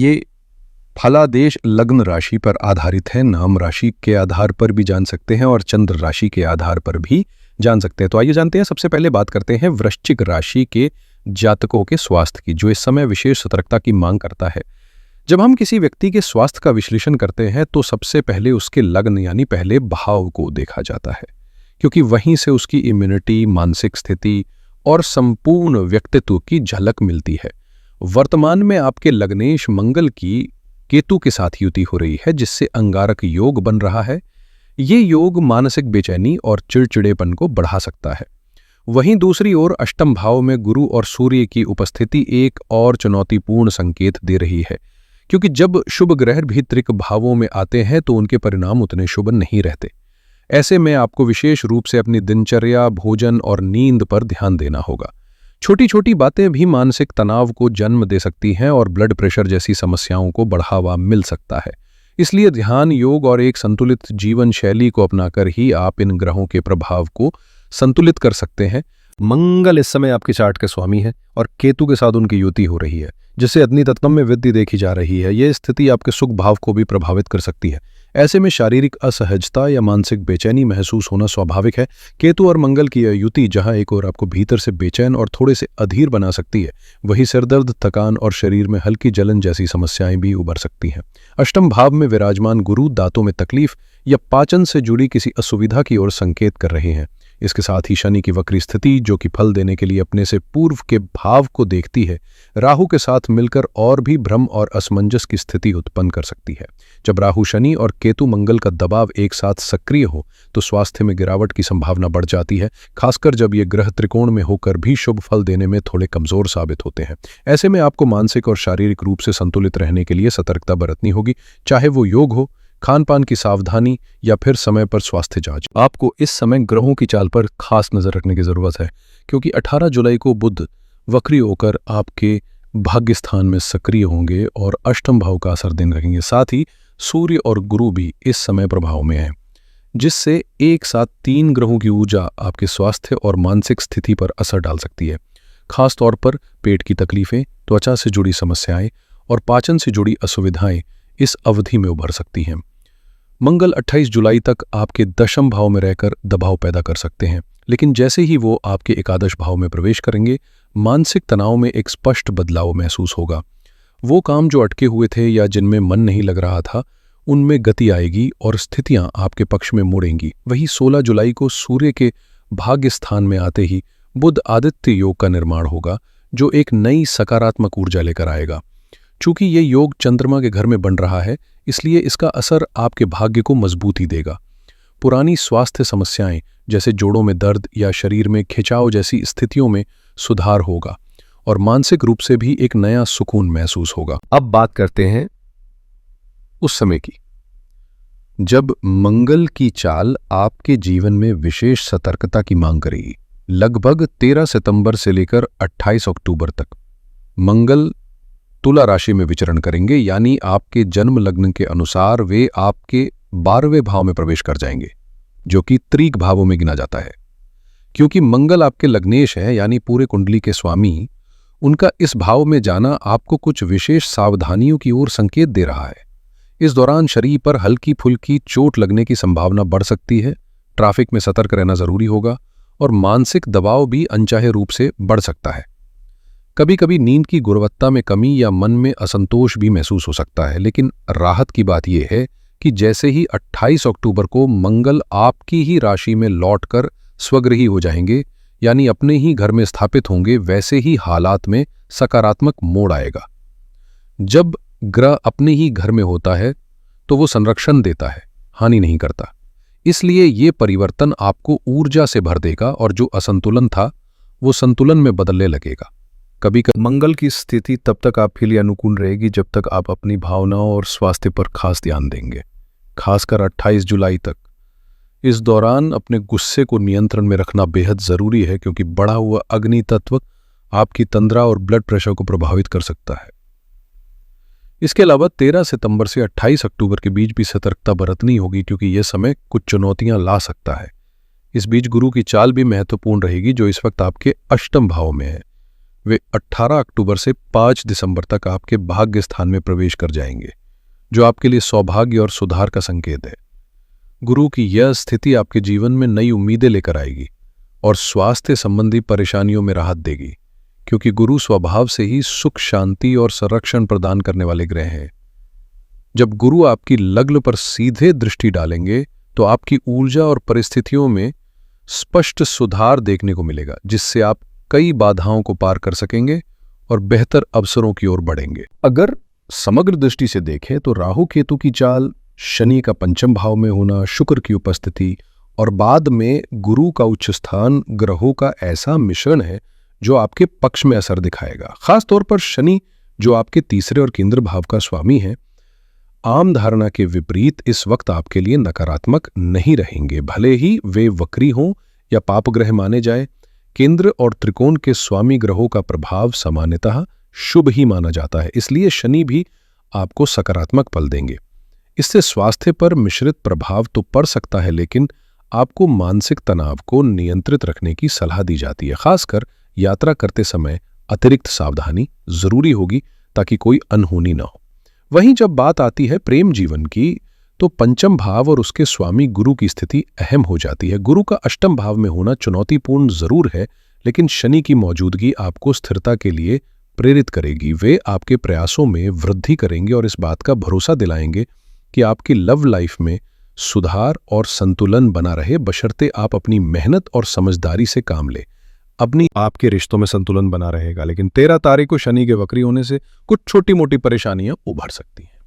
ये फलादेश लग्न राशि पर आधारित है। नाम राशि के आधार पर भी जान सकते हैं और चंद्र राशि के आधार पर भी जान सकते हैं। तो आइए जानते हैं। सबसे पहले बात करते हैं वृश्चिक राशि के जातकों के स्वास्थ्य की, जो इस समय विशेष सतर्कता की मांग करता है। जब हम किसी व्यक्ति के स्वास्थ्य का विश्लेषण करते हैं तो सबसे पहले उसके लग्न यानी पहले भाव को देखा जाता है, क्योंकि वहीं से उसकी इम्यूनिटी, मानसिक स्थिति और संपूर्ण व्यक्तित्व की झलक मिलती है। वर्तमान में आपके लग्नेश मंगल की केतु के साथ युति हो रही है, जिससे अंगारक योग बन रहा है। ये योग मानसिक बेचैनी और चिड़चिड़ेपन को बढ़ा सकता है। वहीं दूसरी ओर अष्टम भाव में गुरु और सूर्य की उपस्थिति एक और चुनौतीपूर्ण संकेत दे रही है, क्योंकि जब शुभ ग्रह भी त्रिक भावों में आते हैं तो उनके परिणाम उतने शुभ नहीं रहते। ऐसे में आपको विशेष रूप से अपनी दिनचर्या, भोजन और नींद पर ध्यान देना होगा। छोटी छोटी बातें भी मानसिक तनाव को जन्म दे सकती हैं और ब्लड प्रेशर जैसी समस्याओं को बढ़ावा मिल सकता है। इसलिए ध्यान, योग और एक संतुलित जीवन शैली को अपनाकर ही आप इन ग्रहों के प्रभाव को संतुलित कर सकते हैं। मंगल इस समय आपके चार्ट के स्वामी है और केतु के साथ उनकी युति हो रही है, जिससे अग्नि तत्व में वृद्धि देखी जा रही है। यह स्थिति आपके सुख भाव को भी प्रभावित कर सकती है। ऐसे में शारीरिक असहजता या मानसिक बेचैनी महसूस होना स्वाभाविक है। केतु और मंगल की यह युति जहां एक ओर आपको भीतर से बेचैन और थोड़े से अधीर बना सकती है, वहीं सिरदर्द, थकान और शरीर में हल्की जलन जैसी समस्याएं भी उभर सकती हैं। अष्टम भाव में विराजमान गुरु दांतों में तकलीफ या पाचन से जुड़ी किसी असुविधा की ओर संकेत कर रहे हैं। इसके साथ ही शनि की वक्री स्थिति, जो कि फल देने के लिए अपने से पूर्व के भाव को देखती है, राहु के साथ मिलकर और भी भ्रम और असमंजस की स्थिति उत्पन्न कर सकती है। जब राहु, शनि और केतु मंगल का दबाव एक साथ सक्रिय हो तो स्वास्थ्य में गिरावट की संभावना बढ़ जाती है, खासकर जब ये ग्रह त्रिकोण में होकर भी शुभ फल देने में थोड़े कमजोर साबित होते हैं। ऐसे में आपको मानसिक और शारीरिक रूप से संतुलित रहने के लिए सतर्कता बरतनी होगी, चाहे वो योग हो, खान पान की सावधानी या फिर समय पर स्वास्थ्य जांच। आपको इस समय ग्रहों की चाल पर खास नजर रखने की जरूरत है, क्योंकि 18 जुलाई को बुध वक्री होकर आपके भाग्य स्थान में सक्रिय होंगे और अष्टम भाव का असर देने लगेंगे। साथ ही सूर्य और गुरु भी इस समय प्रभाव में हैं, जिससे एक साथ 3 ग्रहों की ऊर्जा आपके स्वास्थ्य और मानसिक स्थिति पर असर डाल सकती है। खास तौर पर पेट की तकलीफें, त्वचा से जुड़ी समस्याएं और पाचन से जुड़ी असुविधाएं इस अवधि में उभर सकती हैं। मंगल 28 जुलाई तक आपके दशम भाव में रहकर दबाव पैदा कर सकते हैं, लेकिन जैसे ही वो आपके एकादश भाव में प्रवेश करेंगे, मानसिक तनाव में एक स्पष्ट बदलाव महसूस होगा। वो काम जो अटके हुए थे या जिनमें मन नहीं लग रहा था, उनमें गति आएगी और स्थितियां आपके पक्ष में मुड़ेंगी। वहीं 16 जुलाई को सूर्य के भाग्य स्थान में आते ही बुध आदित्य योग का निर्माण होगा, जो एक नई सकारात्मक ऊर्जा लेकर आएगा। चूंकि ये योग चंद्रमा के घर में बन रहा है, इसलिए इसका असर आपके भाग्य को मजबूती देगा। पुरानी स्वास्थ्य समस्याएं जैसे जोड़ों में दर्द या शरीर में खिंचाव जैसी स्थितियों में सुधार होगा और मानसिक रूप से भी एक नया सुकून महसूस होगा। अब बात करते हैं उस समय की, जब मंगल की चाल आपके जीवन में विशेष सतर्कता की मांग करेगी। लगभग 13 सितंबर से लेकर 28 अक्टूबर तक मंगल तुला राशि में विचरण करेंगे, यानी आपके जन्म लग्न के अनुसार वे आपके 12वें भाव में प्रवेश कर जाएंगे, जो कि त्रिक भावों में गिना जाता है। क्योंकि मंगल आपके लग्नेश है, यानी पूरे कुंडली के स्वामी, उनका इस भाव में जाना आपको कुछ विशेष सावधानियों की ओर संकेत दे रहा है। इस दौरान शरीर पर हल्की फुल्की चोट लगने की संभावना बढ़ सकती है, ट्रैफिक में सतर्क रहना जरूरी होगा और मानसिक दबाव भी अनचाहे रूप से बढ़ सकता है। कभी कभी नींद की गुणवत्ता में कमी या मन में असंतोष भी महसूस हो सकता है, लेकिन राहत की बात यह है कि जैसे ही 28 अक्टूबर को मंगल आपकी ही राशि में लौटकर स्वगृही हो जाएंगे, यानी अपने ही घर में स्थापित होंगे, वैसे ही हालात में सकारात्मक मोड़ आएगा। जब ग्रह अपने ही घर में होता है तो वो संरक्षण देता है, हानि नहीं करता। इसलिए ये परिवर्तन आपको ऊर्जा से भर देगा और जो असंतुलन था वो संतुलन में बदलने लगेगा। कभी कभी मंगल की स्थिति तब तक आपके लिए अनुकूल रहेगी जब तक आप अपनी भावनाओं और स्वास्थ्य पर खास ध्यान देंगे, खासकर 28 जुलाई तक। इस दौरान अपने गुस्से को नियंत्रण में रखना बेहद जरूरी है, क्योंकि बढ़ा हुआ अग्नि तत्व आपकी तंद्रा और ब्लड प्रेशर को प्रभावित कर सकता है। इसके अलावा 13 सितंबर से 28 अक्टूबर के बीच भी सतर्कता बरतनी होगी, क्योंकि यह समय कुछ चुनौतियां ला सकता है। इस बीच गुरु की चाल भी महत्वपूर्ण रहेगी, जो इस वक्त आपके अष्टम भाव में है। वे 18 अक्टूबर से 5 दिसंबर तक आपके भाग्य स्थान में प्रवेश कर जाएंगे, जो आपके लिए सौभाग्य और सुधार का संकेत है। गुरु की यह स्थिति आपके जीवन में नई उम्मीदें लेकर आएगी और स्वास्थ्य संबंधी परेशानियों में राहत देगी, क्योंकि गुरु स्वभाव से ही सुख, शांति और संरक्षण प्रदान करने वाले ग्रह हैं। जब गुरु आपकी लग्न पर सीधे दृष्टि डालेंगे तो आपकी ऊर्जा और परिस्थितियों में स्पष्ट सुधार देखने को मिलेगा, जिससे आप कई बाधाओं को पार कर सकेंगे और बेहतर अवसरों की ओर बढ़ेंगे। अगर समग्र दृष्टि से देखें तो राहु केतु की चाल, शनि का पंचम भाव में होना, शुक्र की उपस्थिति और बाद में गुरु का उच्च स्थान ग्रहों का ऐसा मिश्रण है जो आपके पक्ष में असर दिखाएगा। खासतौर पर शनि, जो आपके तीसरे और केंद्र भाव का स्वामी है, आम धारणा के विपरीत इस वक्त आपके लिए नकारात्मक नहीं रहेंगे। भले ही वे वक्री हों या पाप ग्रह माने जाए, केंद्र और त्रिकोण के स्वामी ग्रहों का प्रभाव सामान्यतः शुभ ही माना जाता है, इसलिए शनि भी आपको सकारात्मक फल देंगे। इससे स्वास्थ्य पर मिश्रित प्रभाव तो पड़ सकता है, लेकिन आपको मानसिक तनाव को नियंत्रित रखने की सलाह दी जाती है। खासकर यात्रा करते समय अतिरिक्त सावधानी जरूरी होगी ताकि कोई अनहोनी न हो। वहीं जब बात आती है प्रेम जीवन की, तो पंचम भाव और उसके स्वामी गुरु की स्थिति अहम हो जाती है। गुरु का अष्टम भाव में होना चुनौतीपूर्ण जरूर है, लेकिन शनि की मौजूदगी आपको स्थिरता के लिए प्रेरित करेगी। वे आपके प्रयासों में वृद्धि करेंगे और इस बात का भरोसा दिलाएंगे कि आपकी लव लाइफ में सुधार और संतुलन बना रहे, बशर्ते आप अपनी मेहनत और समझदारी से काम लें। आपके रिश्तों में संतुलन बना रहेगा, लेकिन 13 तारीख को शनि के वक्री होने से कुछ छोटी मोटी परेशानियां उभर सकती हैं।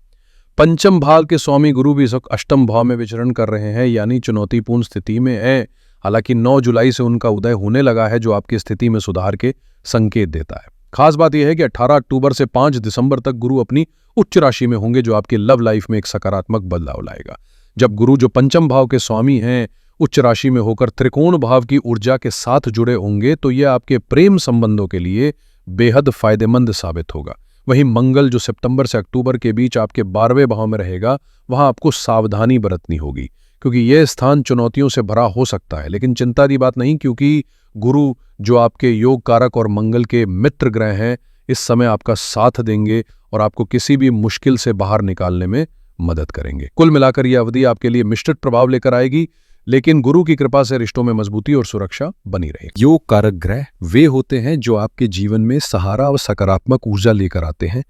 पंचम भाव के स्वामी गुरु भी इस वक्त अष्टम भाव में विचरण कर रहे हैं, यानी चुनौतीपूर्ण स्थिति में है। हालांकि 9 जुलाई से उनका उदय होने लगा है, जो आपकी स्थिति में सुधार के संकेत देता है। खास बात यह है कि 18 अक्टूबर से 5 दिसंबर तक गुरु अपनी उच्च राशि में होंगे, जो आपके लव लाइफ में एक सकारात्मक बदलाव लाएगा। जब गुरु, जो पंचम भाव के स्वामी हैं, उच्च राशि में होकर त्रिकोण भाव की ऊर्जा के साथ जुड़े होंगे, तो यह आपके प्रेम संबंधों के लिए बेहद फायदेमंद साबित होगा। वहीं मंगल, जो सितंबर से अक्टूबर के बीच आपके 12वें भाव में रहेगा, वहां आपको सावधानी बरतनी होगी, क्योंकि यह स्थान चुनौतियों से भरा हो सकता है। लेकिन चिंता की बात नहीं, क्योंकि गुरु, जो आपके योग कारक और मंगल के मित्र ग्रह हैं, इस समय आपका साथ देंगे और आपको किसी भी मुश्किल से बाहर निकालने में मदद करेंगे। कुल मिलाकर यह अवधि आपके लिए मिश्रित प्रभाव लेकर आएगी, लेकिन गुरु की कृपा से रिश्तों में मजबूती और सुरक्षा बनी रहेगी। योग कारक ग्रह वे होते हैं जो आपके जीवन में सहारा और सकारात्मक ऊर्जा लेकर आते हैं,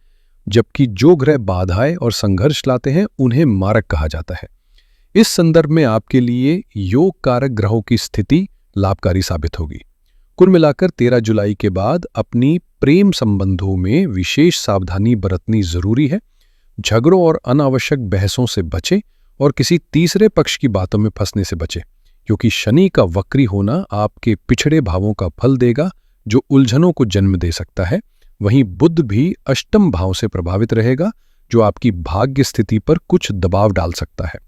जबकि जो ग्रह बाधाएं और संघर्ष लाते हैं उन्हें मारक कहा जाता है। इस संदर्भ में आपके लिए योग कारक ग्रहों की स्थिति लाभकारी साबित होगी। कुल मिलाकर 13 जुलाई के बाद अपनी प्रेम संबंधों में विशेष सावधानी बरतनी जरूरी है। झगड़ों और अनावश्यक बहसों से बचें और किसी तीसरे पक्ष की बातों में फंसने से बचें, क्योंकि शनि का वक्री होना आपके पिछड़े भावों का फल देगा, जो उलझनों को जन्म दे सकता है। वहीं बुध भी अष्टम भाव से प्रभावित रहेगा, जो आपकी भाग्य स्थिति पर कुछ दबाव डाल सकता है।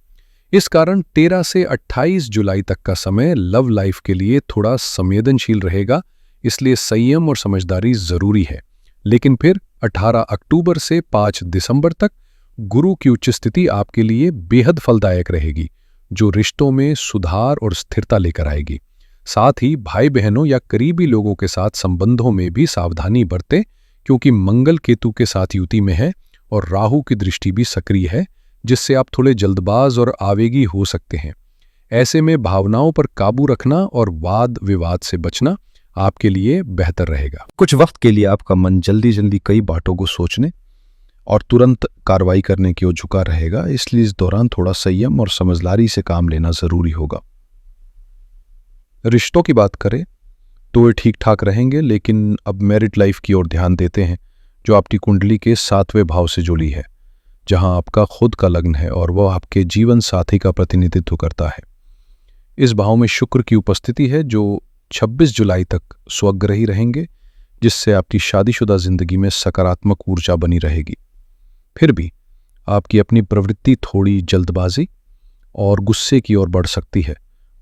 इस कारण 13 से 28 जुलाई तक का समय लव लाइफ के लिए थोड़ा संवेदनशील रहेगा, इसलिए संयम और समझदारी जरूरी है। लेकिन फिर 18 अक्टूबर से 5 दिसंबर तक गुरु की उच्च स्थिति आपके लिए बेहद फलदायक रहेगी, जो रिश्तों में सुधार और स्थिरता लेकर आएगी। साथ ही भाई बहनों या करीबी लोगों के साथ संबंधों में भी सावधानी बरतें, क्योंकि मंगल केतु के साथ युति में है और राहु की दृष्टि भी सक्रिय है, जिससे आप थोड़े जल्दबाज और आवेगी हो सकते हैं। ऐसे में भावनाओं पर काबू रखना और वाद विवाद से बचना आपके लिए बेहतर रहेगा। कुछ वक्त के लिए आपका मन जल्दी कई बातों को सोचने और तुरंत कार्रवाई करने की ओर झुका रहेगा, इसलिए इस दौरान थोड़ा संयम और समझदारी से काम लेना जरूरी होगा। रिश्तों की बात करें तो वे ठीक ठाक रहेंगे, लेकिन अब मैरिड लाइफ की ओर ध्यान देते हैं, जो आपकी कुंडली के 7वें भाव से जुड़ी है, जहां आपका खुद का लग्न है और वह आपके जीवन साथी का प्रतिनिधित्व करता है। इस भाव में शुक्र की उपस्थिति है, जो 26 जुलाई तक स्वग्रही रहेंगे, जिससे आपकी शादीशुदा जिंदगी में सकारात्मक ऊर्जा बनी रहेगी। फिर भी आपकी अपनी प्रवृत्ति थोड़ी जल्दबाजी और गुस्से की ओर बढ़ सकती है,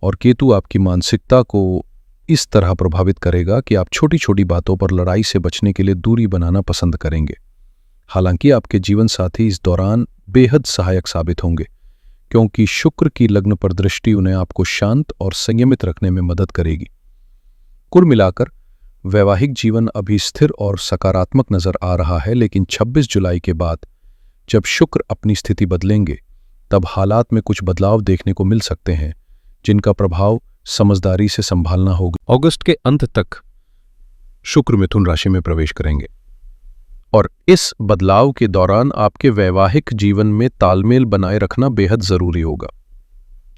और केतु आपकी मानसिकता को इस तरह प्रभावित करेगा कि आप छोटी छोटी बातों पर लड़ाई से बचने के लिए दूरी बनाना पसंद करेंगे। हालांकि आपके जीवन साथी इस दौरान बेहद सहायक साबित होंगे, क्योंकि शुक्र की लग्न पर दृष्टि उन्हें आपको शांत और संयमित रखने में मदद करेगी। कुल मिलाकर वैवाहिक जीवन अभी स्थिर और सकारात्मक नजर आ रहा है, लेकिन 26 जुलाई के बाद जब शुक्र अपनी स्थिति बदलेंगे तब हालात में कुछ बदलाव देखने को मिल सकते हैं, जिनका प्रभाव समझदारी से संभालना होगा। अगस्त के अंत तक शुक्र मिथुन राशि में प्रवेश करेंगे और इस बदलाव के दौरान आपके वैवाहिक जीवन में तालमेल बनाए रखना बेहद जरूरी होगा।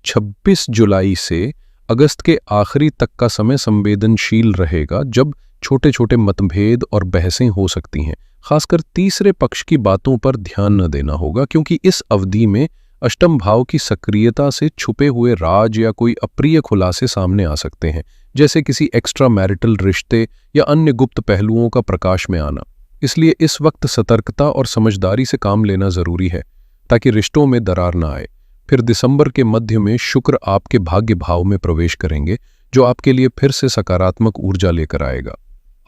26 जुलाई से अगस्त के आखिरी तक का समय संवेदनशील रहेगा, जब छोटे छोटे मतभेद और बहसें हो सकती हैं। खासकर तीसरे पक्ष की बातों पर ध्यान न देना होगा, क्योंकि इस अवधि में अष्टम भाव की सक्रियता से छुपे हुए राज या कोई अप्रिय खुलासे सामने आ सकते हैं, जैसे किसी एक्स्ट्रा मैरिटल रिश्ते या अन्य गुप्त पहलुओं का प्रकाश में आना। इसलिए इस वक्त सतर्कता और समझदारी से काम लेना जरूरी है, ताकि रिश्तों में दरार न आए। फिर दिसंबर के मध्य में शुक्र आपके भाग्य भाव में प्रवेश करेंगे, जो आपके लिए फिर से सकारात्मक ऊर्जा लेकर आएगा।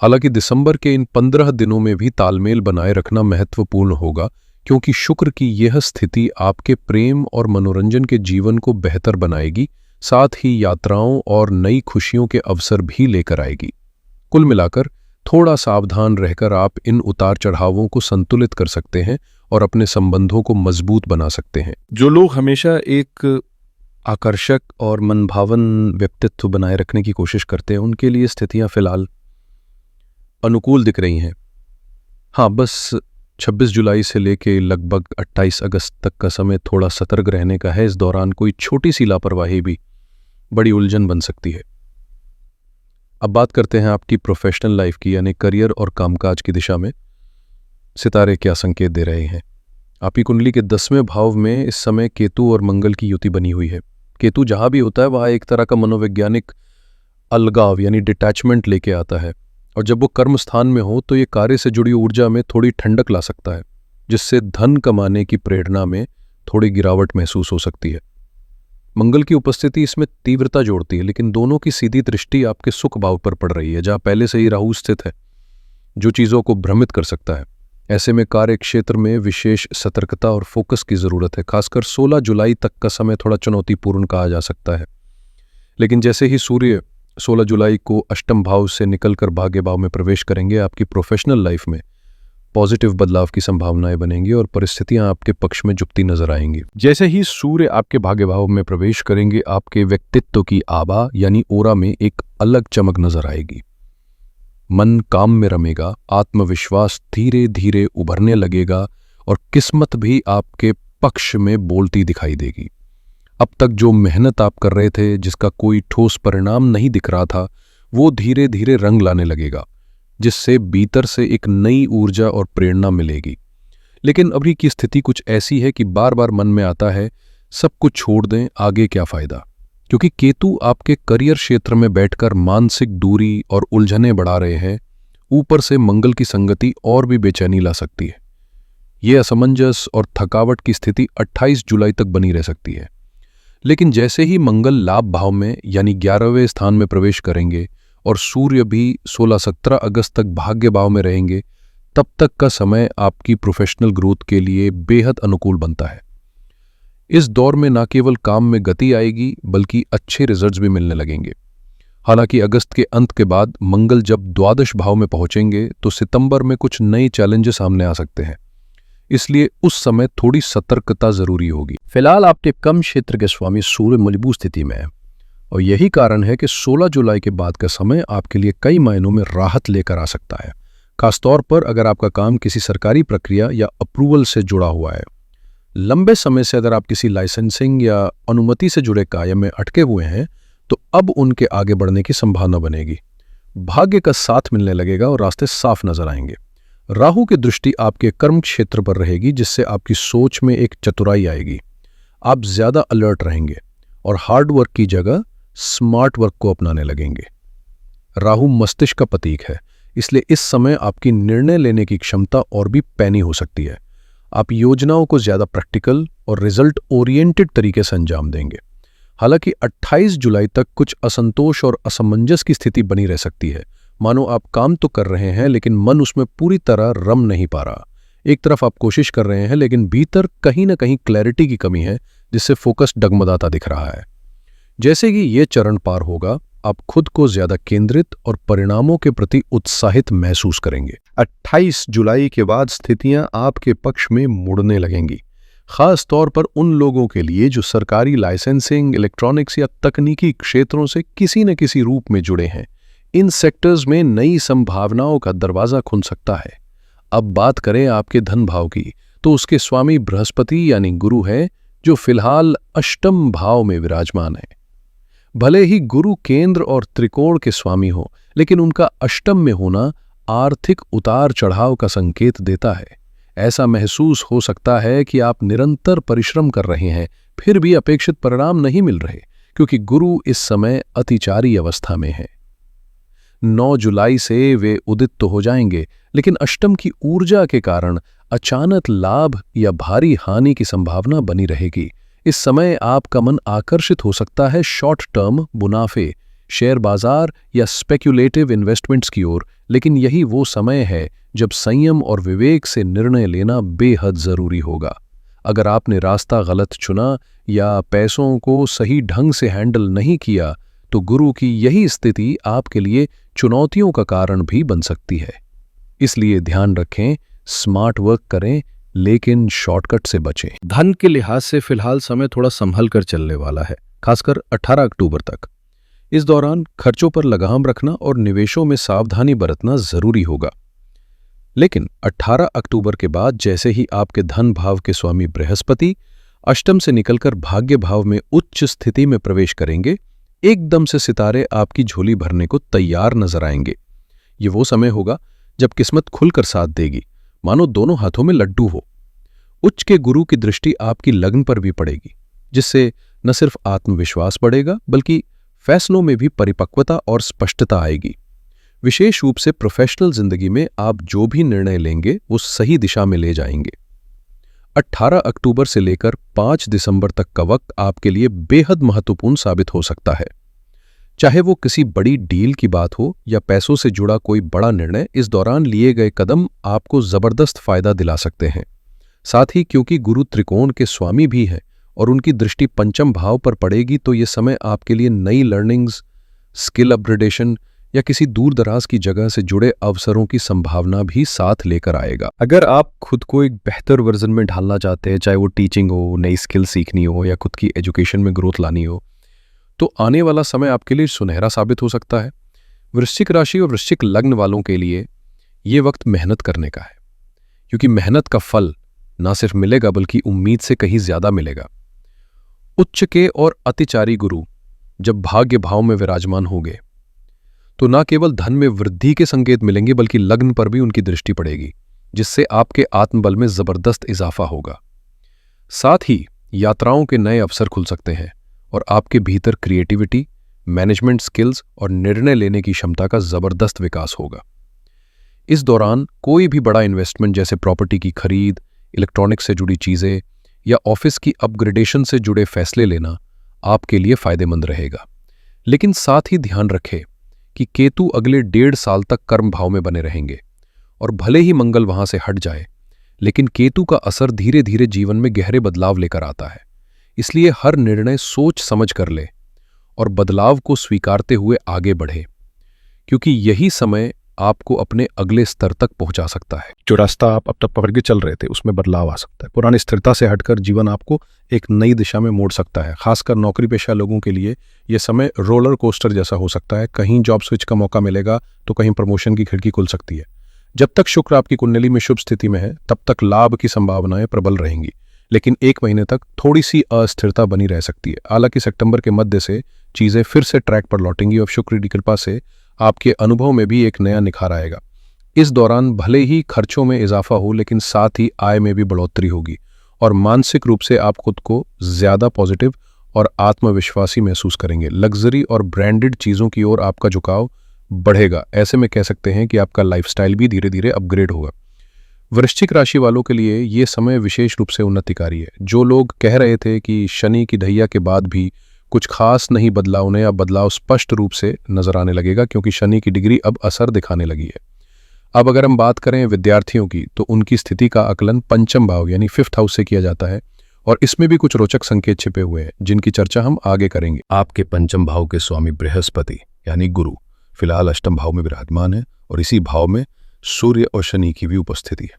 हालांकि दिसंबर के इन 15 दिनों में भी तालमेल बनाए रखना महत्वपूर्ण होगा, क्योंकि शुक्र की यह स्थिति आपके प्रेम और मनोरंजन के जीवन को बेहतर बनाएगी, साथ ही यात्राओं और नई खुशियों के अवसर भी लेकर आएगी। कुल मिलाकर थोड़ा सावधान रहकर आप इन उतार चढ़ावों को संतुलित कर सकते हैं और अपने संबंधों को मजबूत बना सकते हैं। जो लोग हमेशा एक आकर्षक और मनभावन व्यक्तित्व बनाए रखने की कोशिश करते हैं, उनके लिए स्थितियां फिलहाल अनुकूल दिख रही हैं। हाँ, बस 26 जुलाई से लेके लगभग 28 अगस्त तक का समय थोड़ा सतर्क रहने का है। इस दौरान कोई छोटी सी लापरवाही भी बड़ी उलझन बन सकती है। अब बात करते हैं आपकी प्रोफेशनल लाइफ की, यानी करियर और कामकाज की दिशा में सितारे क्या संकेत दे रहे हैं। आपकी कुंडली के 10वें भाव में इस समय केतु और मंगल की युति बनी हुई है। केतु जहां भी होता है वहां एक तरह का मनोवैज्ञानिक अलगाव यानी डिटैचमेंट लेके आता है, और जब वो कर्म स्थान में हो तो ये कार्य से जुड़ी ऊर्जा में थोड़ी ठंडक ला सकता है, जिससे धन कमाने की प्रेरणा में थोड़ी गिरावट महसूस हो सकती है। मंगल की उपस्थिति इसमें तीव्रता जोड़ती है, लेकिन दोनों की सीधी दृष्टि आपके सुख भाव पर पड़ रही है, जहां पहले से ही राहु स्थित है, जो चीजों को भ्रमित कर सकता है। ऐसे में कार्य क्षेत्र में विशेष सतर्कता और फोकस की जरूरत है। खासकर 16 जुलाई तक का समय थोड़ा चुनौतीपूर्ण कहा जा सकता है, लेकिन जैसे ही सूर्य 16 जुलाई को अष्टम भाव से निकलकर भाग्य भाव में प्रवेश करेंगे, आपकी प्रोफेशनल लाइफ में पॉजिटिव बदलाव की संभावनाएं बनेंगी और परिस्थितियां आपके पक्ष में झुकती नजर आएंगी। जैसे ही सूर्य आपके भाग्य भाव में प्रवेश करेंगे, आपके व्यक्तित्व की आभा यानी ओरा में एक अलग चमक नजर आएगी। मन काम में रमेगा, आत्मविश्वास धीरे धीरे उभरने लगेगा और किस्मत भी आपके पक्ष में बोलती दिखाई देगी। अब तक जो मेहनत आप कर रहे थे, जिसका कोई ठोस परिणाम नहीं दिख रहा था, वो धीरे धीरे रंग लाने लगेगा, जिससे भीतर से एक नई ऊर्जा और प्रेरणा मिलेगी। लेकिन अभी की स्थिति कुछ ऐसी है कि बार बार मन में आता है, सब कुछ छोड़ दें, आगे क्या फायदा। क्योंकि केतु आपके करियर क्षेत्र में बैठकर मानसिक दूरी और उलझनें बढ़ा रहे हैं। ऊपर से मंगल की संगति और भी बेचैनी ला सकती है। ये असमंजस और थकावट की स्थिति 28 जुलाई तक बनी रह सकती है। लेकिन जैसे ही मंगल लाभ भाव में यानी 11वें स्थान में प्रवेश करेंगे और सूर्य भी 16-17 अगस्त तक भाग्य भाव में रहेंगे, तब तक का समय आपकी प्रोफेशनल ग्रोथ के लिए बेहद अनुकूल बनता है। इस दौर में न केवल काम में गति आएगी, बल्कि अच्छे रिजल्ट्स भी मिलने लगेंगे। हालांकि अगस्त के अंत के बाद मंगल जब द्वादश भाव में पहुंचेंगे तो सितंबर में कुछ नए चैलेंजेस सामने आ सकते हैं, इसलिए उस समय थोड़ी सतर्कता जरूरी होगी। फिलहाल आपके कम क्षेत्र के स्वामी सूर्य मजबूत स्थिति में है, और यही कारण है कि 16 जुलाई के बाद का समय आपके लिए कई मायनों में राहत लेकर आ सकता है, खासतौर पर अगर आपका काम किसी सरकारी प्रक्रिया या अप्रूवल से जुड़ा हुआ है। लंबे समय से अगर आप किसी लाइसेंसिंग या अनुमति से जुड़े कार्य में अटके हुए हैं, तो अब उनके आगे बढ़ने की संभावना बनेगी। भाग्य का साथ मिलने लगेगा और रास्ते साफ नजर आएंगे। राहु की दृष्टि आपके कर्म क्षेत्र पर रहेगी, जिससे आपकी सोच में एक चतुराई आएगी। आप ज्यादा अलर्ट रहेंगे और हार्ड वर्क की जगह स्मार्ट वर्क को अपनाने लगेंगे। राहु मस्तिष्क का प्रतीक है, इसलिए इस समय आपकी निर्णय लेने की क्षमता और भी पैनी हो सकती है। आप योजनाओं को ज्यादा प्रैक्टिकल और रिजल्ट ओरिएंटेड तरीके से अंजाम देंगे। हालांकि 28 जुलाई तक कुछ असंतोष और असमंजस की स्थिति बनी रह सकती है, मानो आप काम तो कर रहे हैं लेकिन मन उसमें पूरी तरह रम नहीं पा रहा। एक तरफ आप कोशिश कर रहे हैं, लेकिन भीतर कहीं ना कहीं क्लैरिटी की कमी है, जिससे फोकस डगमगाता दिख रहा है। जैसे कि ये चरण पार होगा, आप खुद को ज्यादा केंद्रित और परिणामों के प्रति उत्साहित महसूस करेंगे। 28 जुलाई के बाद स्थितियां आपके पक्ष में मुड़ने लगेंगी, खास तौर पर उन लोगों के लिए जो सरकारी लाइसेंसिंग, इलेक्ट्रॉनिक्स या तकनीकी क्षेत्रों से किसी न किसी रूप में जुड़े हैं। इन सेक्टर्स में नई संभावनाओं का दरवाजा खुल सकता है। अब बात करें आपके धन भाव की, तो उसके स्वामी बृहस्पति यानी गुरु हैं, जो फिलहाल अष्टम भाव में विराजमान है। भले ही गुरु केंद्र और त्रिकोण के स्वामी हो, लेकिन उनका अष्टम में होना आर्थिक उतार चढ़ाव का संकेत देता है। ऐसा महसूस हो सकता है कि आप निरंतर परिश्रम कर रहे हैं, फिर भी अपेक्षित परिणाम नहीं मिल रहे, क्योंकि गुरु इस समय अतिचारी अवस्था में है। 9 जुलाई से वे उदित तो हो जाएंगे, लेकिन अष्टम की ऊर्जा के कारण अचानक लाभ या भारी हानि की संभावना बनी रहेगी। इस समय आपका मन आकर्षित हो सकता है शॉर्ट टर्म मुनाफे, शेयर बाजार या स्पेक्युलेटिव इन्वेस्टमेंट्स की ओर, लेकिन यही वो समय है जब संयम और विवेक से निर्णय लेना बेहद जरूरी होगा। अगर आपने रास्ता गलत चुना या पैसों को सही ढंग से हैंडल नहीं किया, तो गुरु की यही स्थिति आपके लिए चुनौतियों का कारण भी बन सकती है। इसलिए ध्यान रखें, स्मार्ट वर्क करें, लेकिन शॉर्टकट से बचें। धन के लिहाज से फिलहाल समय थोड़ा संभल कर चलने वाला है, खासकर 18 अक्टूबर तक। इस दौरान खर्चों पर लगाम रखना और निवेशों में सावधानी बरतना जरूरी होगा। लेकिन 18 अक्टूबर के बाद जैसे ही आपके धन भाव के स्वामी बृहस्पति अष्टम से निकलकर भाग्य भाव में उच्च स्थिति में प्रवेश करेंगे, एकदम से सितारे आपकी झोली भरने को तैयार नजर आएंगे। ये वो समय होगा जब किस्मत खुलकर साथ देगी, मानो दोनों हाथों में लड्डू हो। उच्च के गुरु की दृष्टि आपकी लग्न पर भी पड़ेगी, जिससे न सिर्फ आत्मविश्वास बढ़ेगा, बल्कि फैसलों में भी परिपक्वता और स्पष्टता आएगी। विशेष रूप से प्रोफेशनल जिंदगी में आप जो भी निर्णय लेंगे वो सही दिशा में ले जाएंगे। 18 अक्टूबर से लेकर 5 दिसंबर तक का वक्त आपके लिए बेहद महत्वपूर्ण साबित हो सकता है। चाहे वो किसी बड़ी डील की बात हो या पैसों से जुड़ा कोई बड़ा निर्णय, इस दौरान लिए गए कदम आपको जबरदस्त फायदा दिला सकते हैं। साथ ही क्योंकि गुरु त्रिकोण के स्वामी भी हैं और उनकी दृष्टि पंचम भाव पर पड़ेगी, तो ये समय आपके लिए नई लर्निंग्स, स्किल अपग्रेडेशन या किसी दूर दराज की जगह से जुड़े अवसरों की संभावना भी साथ लेकर आएगा। अगर आप खुद को एक बेहतर वर्जन में ढालना चाहते हैं, चाहे वो टीचिंग हो, नई स्किल सीखनी हो या खुद की एजुकेशन में ग्रोथ लानी हो, तो आने वाला समय आपके लिए सुनहरा साबित हो सकता है। वृश्चिक राशि और वृश्चिक लग्न वालों के लिए ये वक्त मेहनत करने का है, क्योंकि मेहनत का फल ना सिर्फ मिलेगा बल्कि उम्मीद से कहीं ज्यादा मिलेगा। उच्च के और अतिचारी गुरु जब भाग्य भाव में विराजमान होंगे, तो न केवल धन में वृद्धि के संकेत मिलेंगे, बल्कि लग्न पर भी उनकी दृष्टि पड़ेगी, जिससे आपके आत्मबल में जबरदस्त इजाफा होगा। साथ ही यात्राओं के नए अवसर खुल सकते हैं और आपके भीतर क्रिएटिविटी, मैनेजमेंट स्किल्स और निर्णय लेने की क्षमता का जबरदस्त विकास होगा। इस दौरान कोई भी बड़ा इन्वेस्टमेंट जैसे प्रॉपर्टी की खरीद, इलेक्ट्रॉनिक्स से जुड़ी चीजें या ऑफिस की अपग्रेडेशन से जुड़े फैसले लेना आपके लिए फायदेमंद रहेगा। लेकिन साथ ही ध्यान रखें कि केतु अगले 1.5 साल तक कर्म भाव में बने रहेंगे, और भले ही मंगल वहां से हट जाए, लेकिन केतु का असर धीरे धीरे जीवन में गहरे बदलाव लेकर आता है। इसलिए हर निर्णय सोच समझ कर ले और बदलाव को स्वीकारते हुए आगे बढ़े, क्योंकि यही समय आपको अपने अगले स्तर तक पहुंचा सकता है। जो रास्ता आप अब तक पकड़ के चल रहे थे उसमें बदलाव आ सकता है। पुरानी स्थिरता से हटकर जीवन आपको एक नई दिशा में मोड़ सकता है। खासकर नौकरी पेशा लोगों के लिए यह समय रोलर कोस्टर जैसा हो सकता है। कहीं जॉब स्विच का मौका मिलेगा तो कहीं प्रमोशन की खिड़की खुल सकती है। जब तक शुक्र आपकी कुंडली में शुभ स्थिति में है तब तक लाभ की संभावनाएं प्रबल रहेंगी, लेकिन 1 महीने तक थोड़ी सी अस्थिरता बनी रह सकती है। हालांकि सितंबर के मध्य से चीजें फिर से ट्रैक पर लौटेंगी और शुक्र की कृपा से आपके अनुभव में भी एक नया निखार आएगा। इस दौरान भले ही खर्चों में इजाफा हो, लेकिन साथ ही आय में भी बढ़ोतरी होगी और मानसिक रूप से आप खुद को ज्यादा पॉजिटिव और आत्मविश्वासी महसूस करेंगे। लग्जरी और ब्रांडेड चीजों की ओर आपका झुकाव बढ़ेगा। ऐसे में कह सकते हैं कि आपका लाइफस्टाइल भी धीरे धीरे अपग्रेड होगा। वृश्चिक राशि वालों के लिए ये समय विशेष रूप से उन्नतिकारी है। जो लोग कह रहे थे कि शनि की ढैया के बाद भी कुछ खास नहीं बदला, उन्हें अब बदलाव स्पष्ट रूप से नजर आने लगेगा, क्योंकि शनि की डिग्री अब असर दिखाने लगी है। अब अगर हम बात करें विद्यार्थियों की, तो उनकी स्थिति का आकलन पंचम भाव यानी 5th हाउस से किया जाता है, और इसमें भी कुछ रोचक संकेत छिपे हुए हैं जिनकी चर्चा हम आगे करेंगे। आपके पंचम भाव के स्वामी बृहस्पति यानी गुरु फिलहाल अष्टम भाव में विराजमान है और इसी भाव में सूर्य और शनि की भी उपस्थिति है।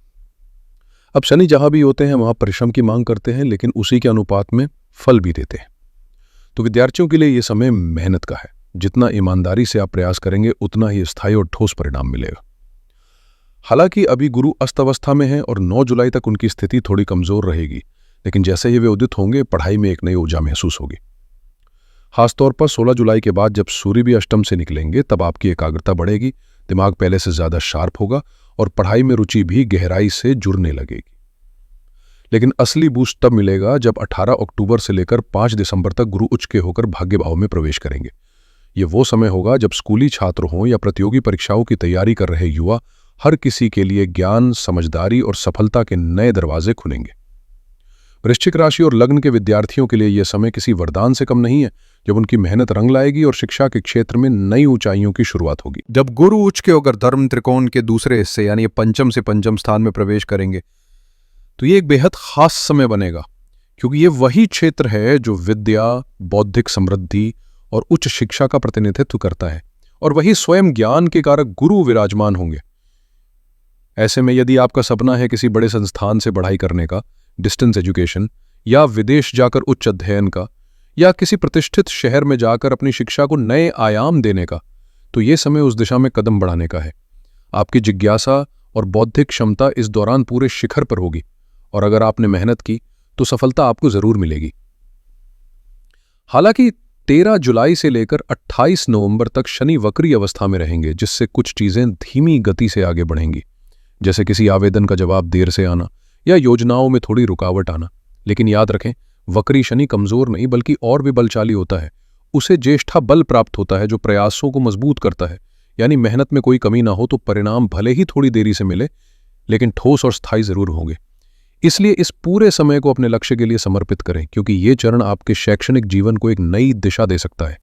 अब शनि जहां भी होते हैं वहां परिश्रम की मांग करते हैं, लेकिन उसी के अनुपात में फल भी देते हैं। तो विद्यार्थियों के लिए यह समय मेहनत का है। जितना ईमानदारी से आप प्रयास करेंगे उतना ही स्थायी और ठोस परिणाम मिलेगा। हालांकि अभी गुरु अस्त अवस्था में है और 9 जुलाई तक उनकी स्थिति थोड़ी कमजोर रहेगी, लेकिन जैसे ही वे उदित होंगे पढ़ाई में एक नई ऊर्जा महसूस होगी। खासतौर पर 16 जुलाई के बाद जब सूर्य भी अष्टम से निकलेंगे तब आपकी एकाग्रता बढ़ेगी, दिमाग पहले से ज्यादा शार्प होगा और पढ़ाई में रुचि भी गहराई से जुड़ने लगेगी। लेकिन असली बूस्ट तब मिलेगा जब 18 अक्टूबर से लेकर 5 दिसंबर तक गुरु उच्च के होकर भाग्य भाव में प्रवेश करेंगे। ये वो समय होगा जब स्कूली छात्र हों या प्रतियोगी परीक्षाओं की तैयारी कर रहे युवा, हर किसी के लिए ज्ञान, समझदारी और सफलता के नए दरवाजे खुलेंगे। वृश्चिक राशि और लग्न के विद्यार्थियों के लिए यह समय किसी वरदान से कम नहीं है, जब उनकी मेहनत रंग लाएगी और शिक्षा के क्षेत्र में नई ऊंचाइयों की शुरुआत होगी। जब गुरु उच्च के होकर धर्म त्रिकोण के दूसरे हिस्से यानी पंचम से पंचम स्थान में प्रवेश करेंगे तो ये एक बेहद खास समय बनेगा, क्योंकि ये वही क्षेत्र है जो विद्या, बौद्धिक समृद्धि और उच्च शिक्षा का प्रतिनिधित्व करता है, और वही स्वयं ज्ञान के कारक गुरु विराजमान होंगे। ऐसे में यदि आपका सपना है किसी बड़े संस्थान से पढ़ाई करने का, डिस्टेंस एजुकेशन, या विदेश जाकर उच्च अध्ययन का, या किसी प्रतिष्ठित शहर में जाकर अपनी शिक्षा को नए आयाम देने का, तो ये समय उस दिशा में कदम बढ़ाने का है। आपकी जिज्ञासा और बौद्धिक क्षमता इस दौरान पूरे शिखर पर होगी, और अगर आपने मेहनत की तो सफलता आपको जरूर मिलेगी। हालांकि 13 जुलाई से लेकर 28 नवंबर तक शनि वक्री अवस्था में रहेंगे, जिससे कुछ चीजें धीमी गति से आगे बढ़ेंगी, जैसे किसी आवेदन का जवाब देर से आना या योजनाओं में थोड़ी रुकावट आना। लेकिन याद रखें, वक्री शनि कमजोर नहीं बल्कि और भी बलशाली होता है। उसे ज्येष्ठा बल प्राप्त होता है जो प्रयासों को मजबूत करता है। यानी मेहनत में कोई कमी ना हो तो परिणाम भले ही थोड़ी देरी से मिले, लेकिन ठोस और स्थायी जरूर होंगे। इसलिए इस पूरे समय को अपने लक्ष्य के लिए समर्पित करें, क्योंकि ये चरण आपके शैक्षणिक जीवन को एक नई दिशा दे सकता है।